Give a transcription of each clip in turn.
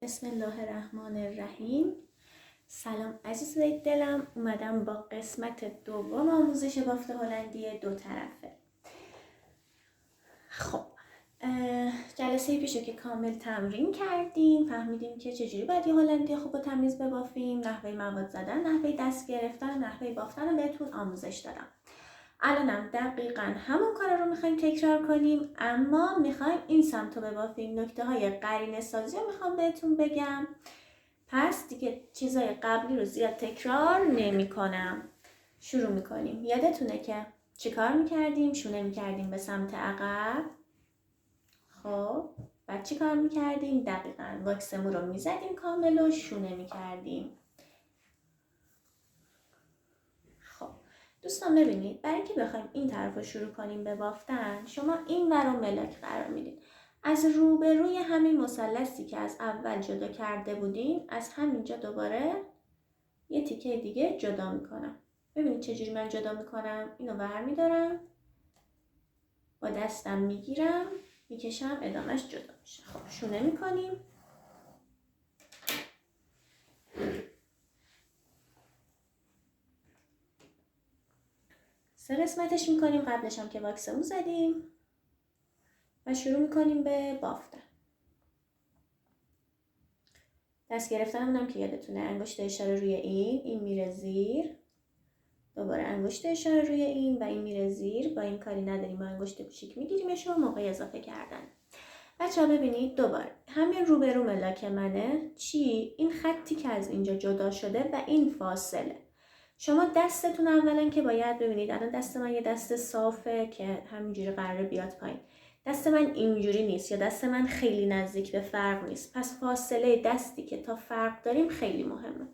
بسم الله الرحمن الرحیم. سلام عزیزای دلم، اومدم با قسمت دوم آموزش بافت هلندی دو طرفه. خب جلسه پیشو که کامل تمرین کردیم، فهمیدیم که چجوری باید یه هلندی خوب و تمیز ببافیم، نحوه مواد زدن، نحوه دست گرفتن، نحوه بافتن رو بهتون آموزش دادم. الانم دقیقاً همون کار رو میخوایم تکرار کنیم، اما میخوایم این سمت رو ببافیم. نکته های قرینه سازی رو میخوام بهتون بگم، پس دیگه چیزای قبلی رو زیاد تکرار نمی کنم. شروع میکنیم. یادتونه که چی کار میکردیم؟ شونه میکردیم به سمت عقب. خب بعد چی کار میکردیم؟ دقیقاً واکسمون رو میزدیم کامل و شونه میکردیم. دوستان ببینید، برای اینکه بخوایم این طرف رو شروع کنیم به بافتن، شما این ور رو ملاک قرار میدید. از روبروی همین مثلثی که از اول جدا کرده بودیم، از همینجا دوباره یه تیکه دیگه جدا میکنم. ببینید چجوری من جدا میکنم. اینو برمیدارم، با دستم میگیرم، میکشم، ادامهش جدا میشه. خب شونه میکنیم. سه قسمتش میکنیم، قبلش هم که واکسمون زدیم و شروع میکنیم به بافتن. دست گرفتنمون هم که یادتونه، انگشت اشاره روی این میره زیر، دوباره انگشت اشاره روی این و این میره زیر. با این کاری نداریم، با انگشت کوچیک میگیریمش و موقع اضافه کردن. بچه‌ها ببینید دوباره همین روبرو ملاک منه. چی؟ این خطی که از اینجا جدا شده و این فاصله. شما دستتون اولا که باید ببینید، الان دست من یه دست صافه که همینجوری قراره بیاد پایین. دست من اینجوری نیست، یا دست من خیلی نزدیک به فرق نیست. پس فاصله دستی که تا فرق داریم خیلی مهمه.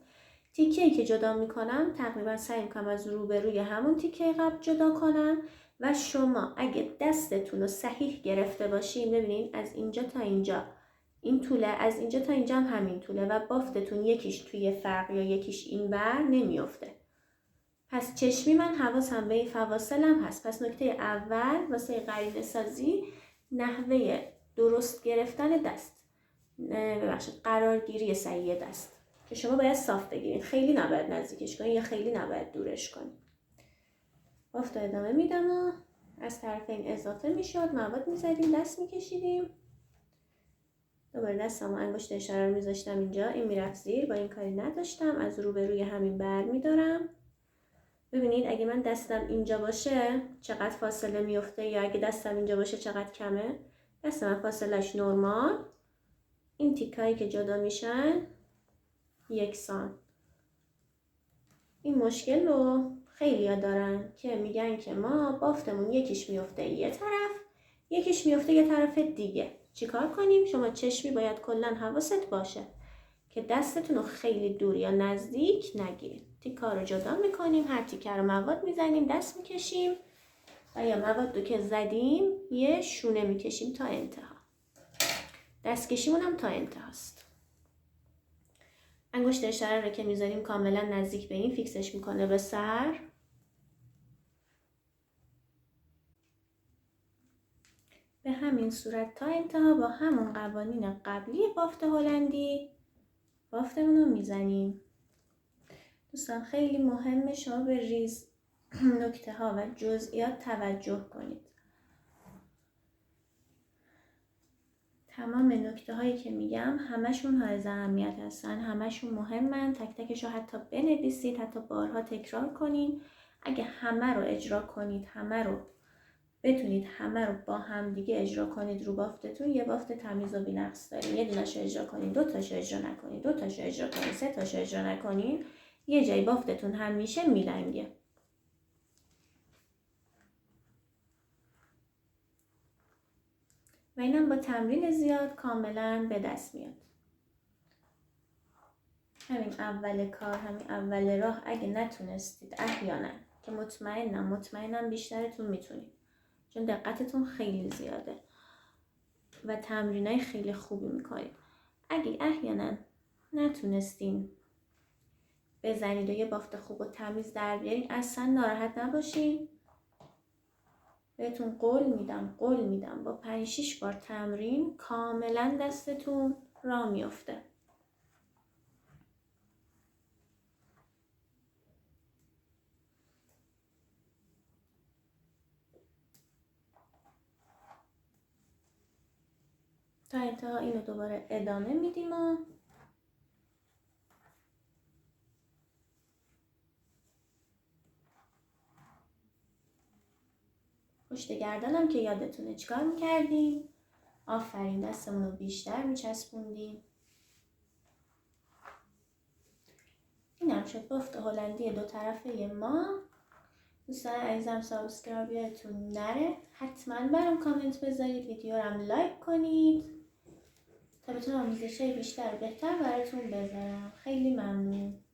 تیکه‌ای که جدا میکنم تقریبا سعی میکنم از روبروی همون تیکه قبل جدا کنم و شما اگه دستتون رو صحیح گرفته باشین، ببینید از اینجا تا اینجا این طوله، از اینجا تا اینجا هم همین طوله و بافتتون یکیش توی فرق یا یکیش این بر نمیافته. پس چشمی من حواسم به این فواصلم هست. پس نکته اول واسه قرینه سازی، نحوه درست گرفتن دست، قرارگیری صحیح دست که شما باید صاف بگیرید. خیلی نباید نزدیکش کنید یا خیلی نباید دورش کنید. بافت ادامه میدم و از طرفین اضافه میشد، مواد میزدیم، دست میکشیدیم، دوباره دستم و انگشت اشاره رو میذاشتم اینجا، این میرفت زیر، با این کاری نداشتم، از روبروی همین بر میدارم. ببینید اگه من دستم اینجا باشه چقدر فاصله میفته، یا اگه دستم اینجا باشه چقدر کمه. دست من فاصلش نرمال، این تیکایی که جدا میشن یکسان. این مشکل رو خیلی‌ها دارن که میگن که ما بافتمون یکیش میفته یه طرف، یکیش میفته یه طرف دیگه. چیکار کنیم؟ شما چشمی باید کلاً حواست باشه که دستتون رو خیلی دور یا نزدیک نگیرید. تیکا رو جدا میکنیم، هر تیکه رو مواد میزنیم، دست میکشیم و یا مواد رو که زدیم یه شونه میکشیم تا انتها. دست کشیمون هم تا انتهاست. انگشت اشاره رو که میذاریم کاملا نزدیک به این فیکسش میکنه به سر. به همین صورت تا انتها با همون قوانین قبلی بافت هلندی بافتمون رو میزنیم. دوستان خیلی مهمه شما به ریز نکته ها و جزئیات توجه کنید. تمام نکته هایی که میگم همشون حائز اهمیت هستن، همشون مهمن. تک تکش رو حتی بنویسید، حتی بارها تکرار کنید. اگه همه رو اجرا کنید، همه رو بتونید همه رو با هم دیگه اجرا کنید رو بافتتون، یه بافت تمیز و بی‌نقص دارین. یه دونه‌شو اجرا کنید، دو تاشو اجرا نکنید، دو تاشو اجرا کنید، سه تاشو اجرا نکنید، یه جای بافتتون همیشه میلنگه. و اینم با تمرین زیاد کاملا به دست میاد. همین اول کار، همین اول راه اگه نتونستید احیانا، که مطمئنم بیشترتون میتونید، چون دقتتون خیلی زیاده و تمرینای خیلی خوبی میکنید. اگه احیانا نتونستین بزنید و یه بافت خوب و تمیز در بیارین، اصلا ناراحت نباشین. بهتون قول میدم با 5-6 بار تمرین کاملا دستتون راه میفته. تا انتها اینو دوباره ادامه میدیم و پشت گردنم که یادتونه چیکار میکردیم؟ آفرین، دستمون رو بیشتر میچسبوندیم. اینم شد بافت هلندی دو طرفه ما. دوستان عزیزم سابسکرایب یادتون نره، حتما برام کامنت بذارید، ویدیو رو هم لایک کنید تا بتونم آموزش‌های بیشتر و بهتر براتون بذارم. خیلی ممنون.